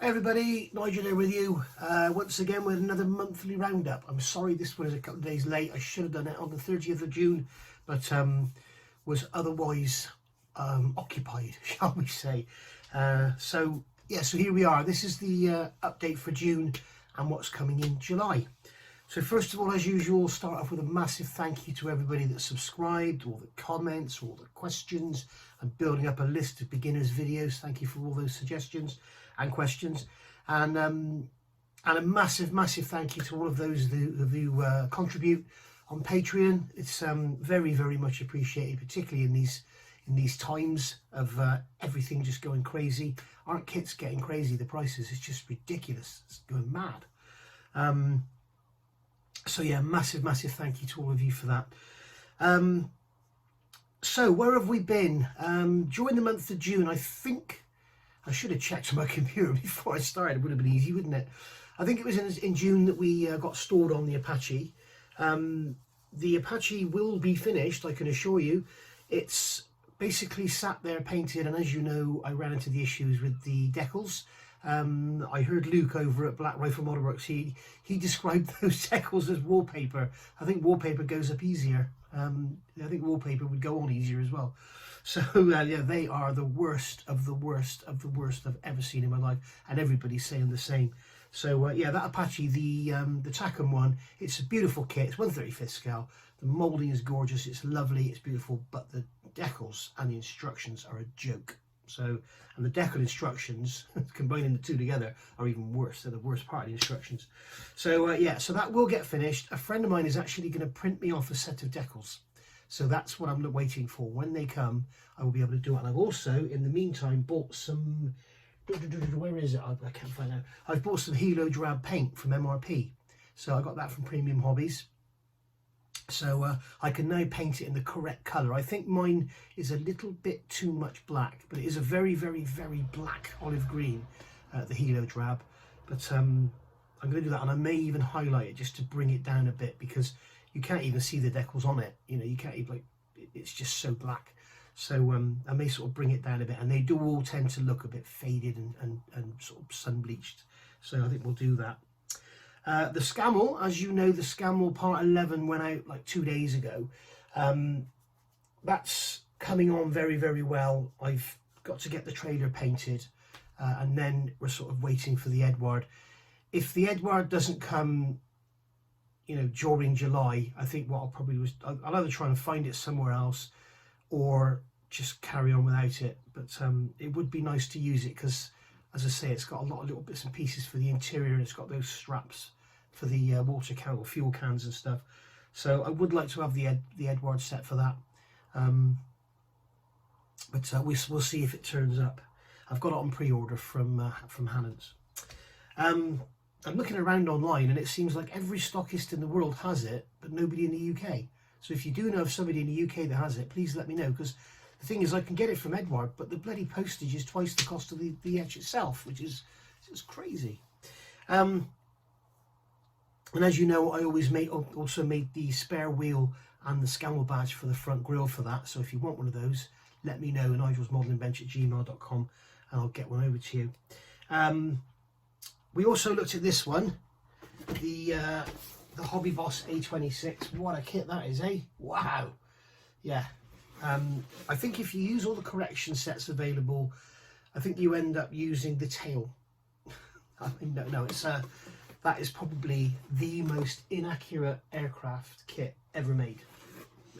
Hey everybody, Nigel here with you once again with another monthly roundup. I'm sorry this one is a couple of days late. I should have done it on the 30th of June, but was otherwise occupied, shall we say. So here we are. This is the update for June and what's coming in July. So first of all, as usual, start off with a massive thank you to everybody that subscribed, all the comments, all the questions. I'm building up a list of beginners videos. Thank you for all those suggestions and questions, and a massive thank you to all of those who contribute on Patreon. It's very much appreciated, particularly in these times of everything just going crazy. Aren't kits getting crazy? The prices, it's just ridiculous. It's going mad. So yeah, massive thank you to all of you for that. So where have we been during the month of June? I think I should have checked on my computer before I started. It would have been easy, wouldn't it? I think it was in June that we got stored on the Apache. The Apache will be finished, I can assure you. It's basically sat there painted, and as you know, I ran into the issues with the decals. I heard Luke over at Black Rifle Model Works, he described those decals as wallpaper. I think wallpaper goes up easier. I think wallpaper would go on easier as well. So yeah, they are the worst of the worst I've ever seen in my life, and everybody's saying the same. So yeah, that Apache, the Takom one, it's a beautiful kit. It's 1/35th scale. The moulding is gorgeous. It's lovely. It's beautiful. But the decals and the instructions are a joke. So, and the decal instructions, combining the two together, are even worse. They're the worst part of the instructions. So yeah, so that will get finished. A friend of mine is actually going to print me off a set of decals. So that's what I'm waiting for. When they come, I will be able to do it. And I've also, in the meantime, bought some, where is it? I can't find out. I've bought some Helo Drab paint from MRP. So I got that from Premium Hobbies. So I can now paint it in the correct colour. I think mine is a little bit too much black, but it is a very black olive green, the Helo Drab. But I'm going to do that, and I may even highlight it just to bring it down a bit, because you can't even see the decals on it. You know, you can't even, like, it's just so black. So I may sort of bring it down a bit, and they do all tend to look a bit faded and sort of sun bleached. So I think we'll do that. The Scammell, as you know, the Scammell Part 11 went out like 2 days ago. That's coming on very well. I've got to get the trailer painted, and then we're sort of waiting for the Edward. If the Edward doesn't come, you know, during July, I think what I'll probably do is I'll either try and find it somewhere else or just carry on without it. But it would be nice to use it, because, as I say, it's got a lot of little bits and pieces for the interior, and it's got those straps for the water can or fuel cans and stuff. So I would like to have the Edward set for that. But we'll see if it turns up. I've got it on pre-order from Hannon's. I'm looking around online, and it seems like every stockist in the world has it, but nobody in the UK. So if you do know of somebody in the UK that has it, please let me know, because the thing is, I can get it from Edward, but the bloody postage is twice the cost of the etch itself, which is just crazy. And as you know, I always also made the spare wheel and the Scammell badge for the front grille for that. So if you want one of those, let me know, nigelsmodelingbench@gmail.com, and I'll get one over to you. We also looked at this one, the Hobby Boss A26. What a kit that is, eh? Wow. Yeah. I think if you use all the correction sets available, I think you end up using the tail. I mean, no, it's that is probably the most inaccurate aircraft kit ever made.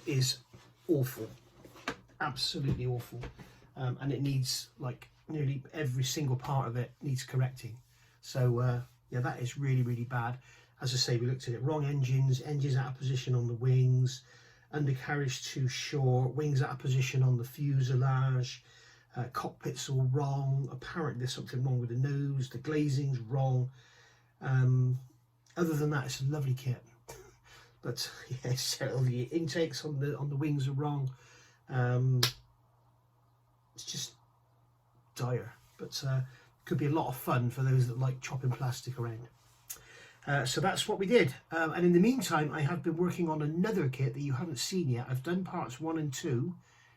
It is awful, absolutely awful, and it needs, like, nearly every single part of it needs correcting. So yeah, that is really bad. As I say, we looked at it. Wrong engines out of position on the wings, undercarriage too short, wings out of position on the fuselage, cockpit's all wrong. Apparently there's something wrong with the nose, the glazing's wrong. Other than that, it's a lovely kit. But yeah, so the intakes on the wings are wrong. It's just dire, but could be a lot of fun for those that like chopping plastic around. So that's what we did, and in the meantime I have been working on another kit that you haven't seen yet. I've done parts 1 and 2,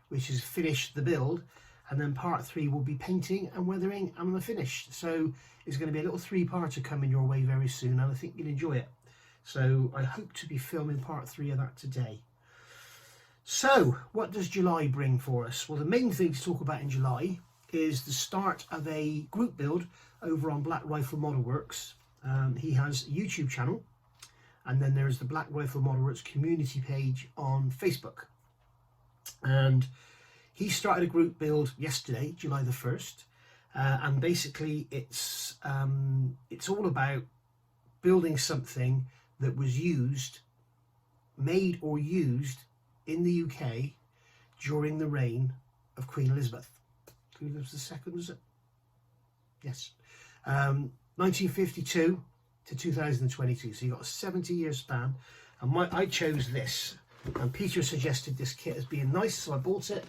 which is finished the build, and then part 3 will be painting and weathering and the finish. So it's going to be a little 3-parter coming your way very soon, and I think you'll enjoy it. So I hope to be filming part 3 of that today. So what does July bring for us? Well, the main thing to talk about in July is the start of a group build over on Black Rifle Model Works. He has a YouTube channel, and then there's the Black Rifle Model Works community page on Facebook. And he started a group build yesterday, July the 1st, and basically it's all about building something that was made or used in the UK during the reign of Queen Elizabeth. Queen Elizabeth II, was it? Yes. 1952 to 2022, so you've got a 70-year span, and I chose this, and Peter suggested this kit as being nice, so I bought it,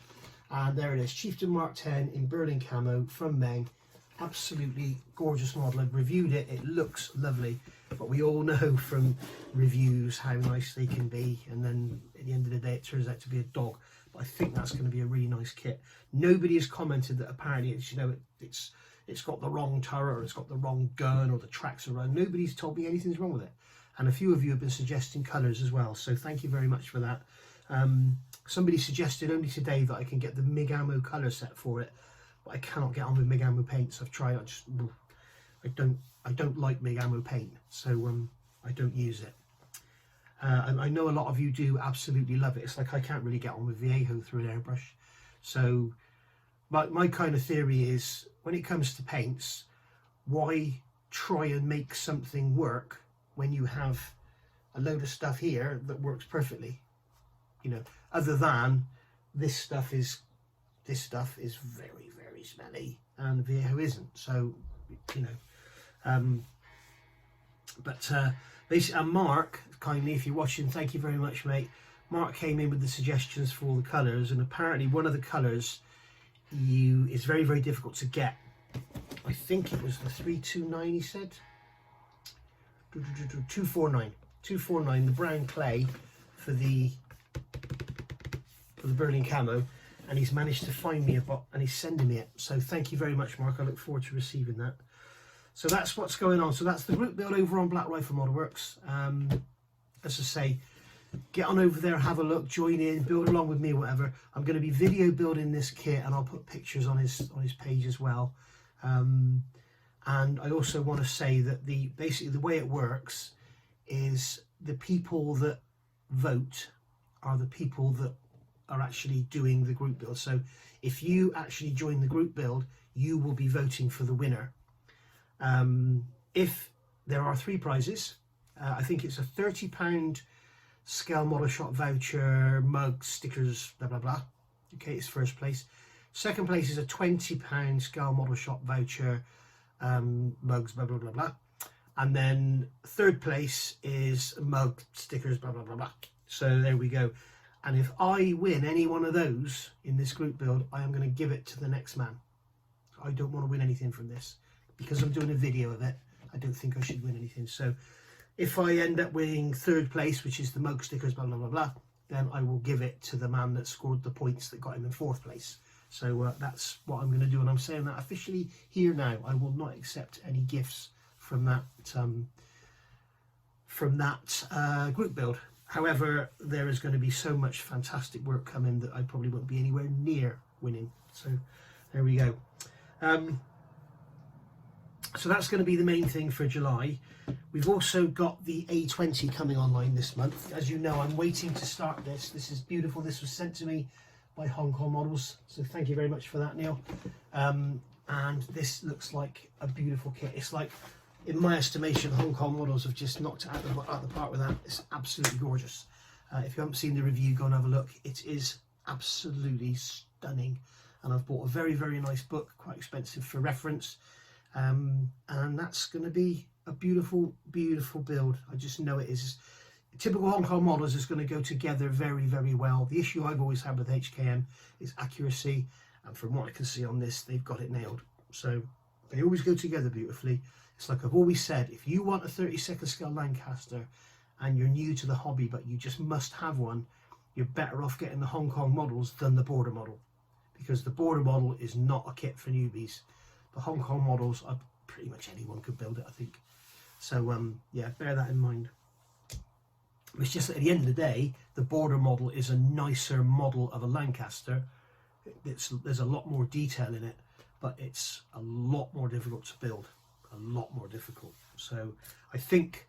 and there it is, Chieftain Mark 10 in Berlin camo from Meng. Absolutely gorgeous model. I've reviewed it, it looks lovely, but we all know from reviews how nice they can be, and then at the end of the day it turns out to be a dog. But I think that's going to be a really nice kit. Nobody has commented that apparently it's, you know, it's got the wrong turret, or it's got the wrong gun, or the tracks are wrong. Nobody's told me anything's wrong with it, and a few of you have been suggesting colours as well, so thank you very much for that. Somebody suggested only today that I can get the MIG ammo colour set for it, but I cannot get on with MIG ammo paints. I've tried, I don't like MIG ammo paint, so I don't use it. And I know a lot of you do absolutely love it. It's like I can't really get on with Viejo through an airbrush. So my kind of theory is, when it comes to paints, why try and make something work when you have a load of stuff here that works perfectly? You know, other than this stuff is very, very smelly, and Viejo isn't. So, you know, basically, and Mark, kindly, if you're watching, thank you very much, mate. Mark came in with the suggestions for all the colours, and apparently one of the colours is very, very difficult to get. I think it was the 329, he said. 249, the brown clay for the Berlin camo, and he's managed to find me a bot, and he's sending me it. So thank you very much, Mark. I look forward to receiving that. So that's what's going on. So that's the group build over on Black Rifle Model Works. As I say, get on over there, have a look, join in, build along with me, whatever. I'm going to be video building this kit, and I'll put pictures on his page as well. And I also want to say that basically the way it works is the people that vote are the people that are actually doing the group build. So if you actually join the group build, you will be voting for the winner. If there are 3 prizes, I think it's a £30 Scammell model shop voucher, mugs, stickers, blah blah blah. Okay, it's first place. Second place is a £20 Scammell model shop voucher, mugs, blah blah blah blah. And then third place is mug, stickers, blah blah blah blah. So there we go. And if I win any one of those in this group build, I am going to give it to the next man. I don't want to win anything from this, because I'm doing a video of it. I don't think I should win anything. So if I end up winning third place, which is the mug, stickers, blah blah blah blah, then I will give it to the man that scored the points that got him in 4th place. So that's what I'm going to do, and I'm saying that officially here now. I will not accept any gifts from that group build. However, there is going to be so much fantastic work coming that I probably won't be anywhere near winning. So there we go. So that's going to be the main thing for July. We've also got the A20 coming online this month. As you know, I'm waiting to start this. This is beautiful. This was sent to me by Hong Kong Models, so thank you very much for that, Neil. And this looks like a beautiful kit. It's like, in my estimation, Hong Kong Models have just knocked it out of the park with that. It's absolutely gorgeous. If you haven't seen the review, go and have a look. It is absolutely stunning, and I've bought a very, very nice book, quite expensive for reference, and that's going to be a beautiful, beautiful build. I just know it is. Typical Hong Kong Models is going to go together very, very well. The issue I've always had with HKM is accuracy, and from what I can see on this, they've got it nailed. So they always go together beautifully. It's like I've always said, if you want a 32nd scale Lancaster and you're new to the hobby, but you just must have one, you're better off getting the Hong Kong Models than the Border model, because the border model is not a kit for newbies. The Hong Kong models are pretty much anyone could build it, I think. So yeah, bear that in mind. It's just that at the end of the day, the border model is a nicer model of a Lancaster. There's a lot more detail in it, but it's a lot more difficult to build, a lot more difficult. So I think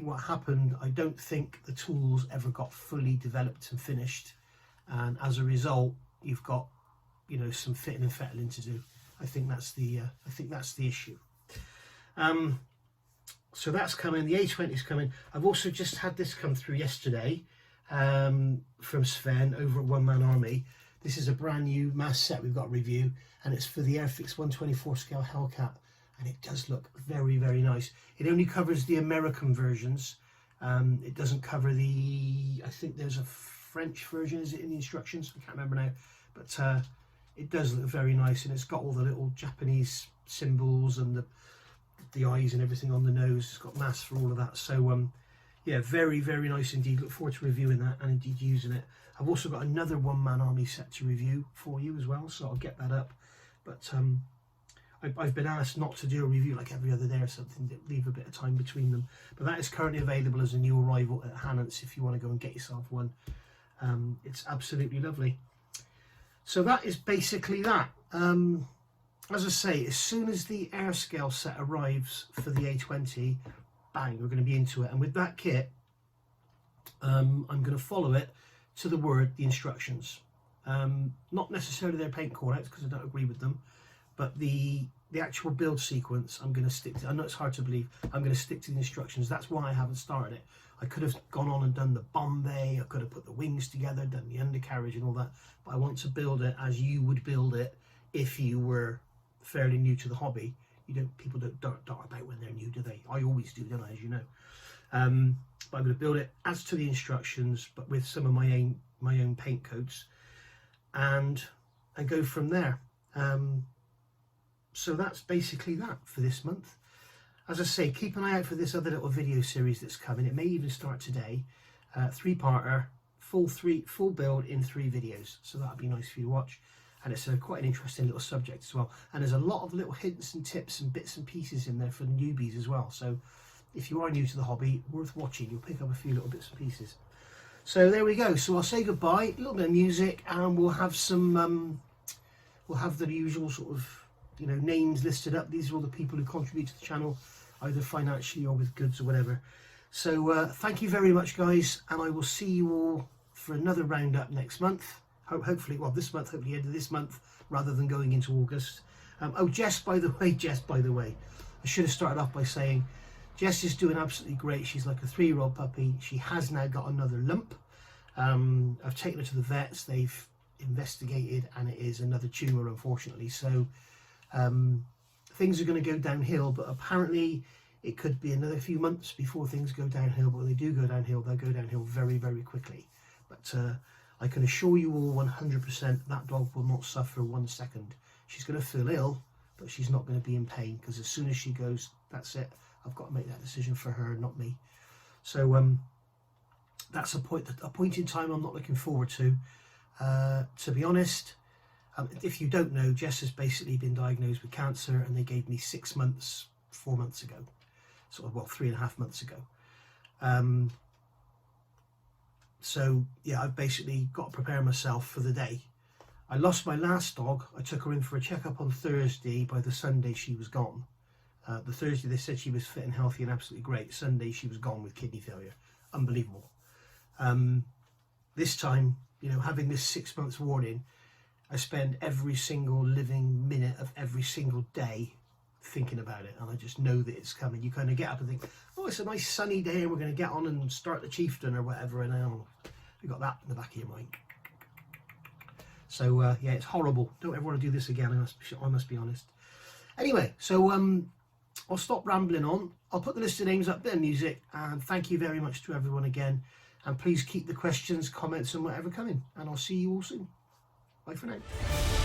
what happened, I don't think the tools ever got fully developed and finished, and as a result, you've got, you know, some fitting and fettling to do. I think that's the issue. So that's coming. The A20 is coming. I've also just had this come through yesterday from Sven over at One Man Army. This is a brand new mass set we've got a review, and it's for the Airfix 124 scale Hellcat, and it does look very, very nice. It only covers the American versions. It doesn't cover the, I think there's a French version, is it, in the instructions? I can't remember now, but it does look very nice, and it's got all the little Japanese symbols and the eyes and everything on the nose. It's got mass for all of that. So yeah, very, very nice indeed. Look forward to reviewing that and indeed using it. I've also got another One Man Army set to review for you as well, so I'll get that up. But I've been asked not to do a review like every other day or something, to leave a bit of time between them. But that is currently available as a new arrival at Hannants if you want to go and get yourself one. It's absolutely lovely. So that is basically that. As I say, as soon as the air scale set arrives for the A20, bang, we're going to be into it. And with that kit, I'm going to follow it to the word, the instructions. Not necessarily their paint call-outs, because I don't agree with them, but the actual build sequence, I'm going to stick to. I know it's hard to believe, I'm going to stick to the instructions. That's why I haven't started it. I could have gone on and done the Bombay, I could have put the wings together, done the undercarriage and all that, but I want to build it as you would build it if you were fairly new to the hobby. People don't dart about when they're new, do they? I always do, don't I, as you know. But I'm going to build it as to the instructions, but with some of my own paint coats, and go from there. So that's basically that for this month. As I say, keep an eye out for this other little video series that's coming. It may even start today. 3-parter, full build in 3 videos. So that'll be nice for you to watch. And it's quite an interesting little subject as well. And there's a lot of little hints and tips and bits and pieces in there for the newbies as well. So if you are new to the hobby, worth watching. You'll pick up a few little bits and pieces. So there we go. So I'll say goodbye, a little bit of music, and we'll have some, we'll have the usual sort of, you know, names listed up. These are all the people who contribute to the channel, either financially or with goods or whatever. So thank you very much, guys, and I will see you all for another roundup next month. Hopefully, well, this month, hopefully end of this month, rather than going into August. Oh, Jess, by the way, I should have started off by saying, Jess is doing absolutely great. She's like a 3-year-old puppy. She has now got another lump. I've taken her to the vets. They've investigated, and it is another tumour, unfortunately. So things are going to go downhill, but apparently it could be another few months before things go downhill. But when they do go downhill, they'll go downhill very, very quickly. But I can assure you all 100% that dog will not suffer 1 second. She's going to feel ill, but she's not going to be in pain, because as soon as she goes, that's it. I've got to make that decision for her, not me. So that's a point in time I'm not looking forward to. To be honest, if you don't know, Jess has basically been diagnosed with cancer, and they gave me 6 months, 4 months ago. Sort of, well, 3.5 months ago. So yeah, I've basically got to prepare myself for the day. I lost my last dog. I took her in for a checkup on Thursday. By the Sunday, she was gone. The Thursday they said she was fit and healthy and absolutely great. Sunday she was gone with kidney failure. Unbelievable. This time, you know, having this 6 months warning, I spend every single living minute of every single day thinking about it, and I just know that it's coming. You kind of get up and think, oh, it's a nice sunny day and we're going to get on and start the chieftain or whatever, and you got that in the back of your mind. So yeah, it's horrible. Don't ever want to do this again, I must be honest. Anyway, so I'll stop rambling on. I'll put the list of names up, bit of music, and thank you very much to everyone again, and please keep the questions, comments and whatever coming, and I'll see you all soon. Bye for now.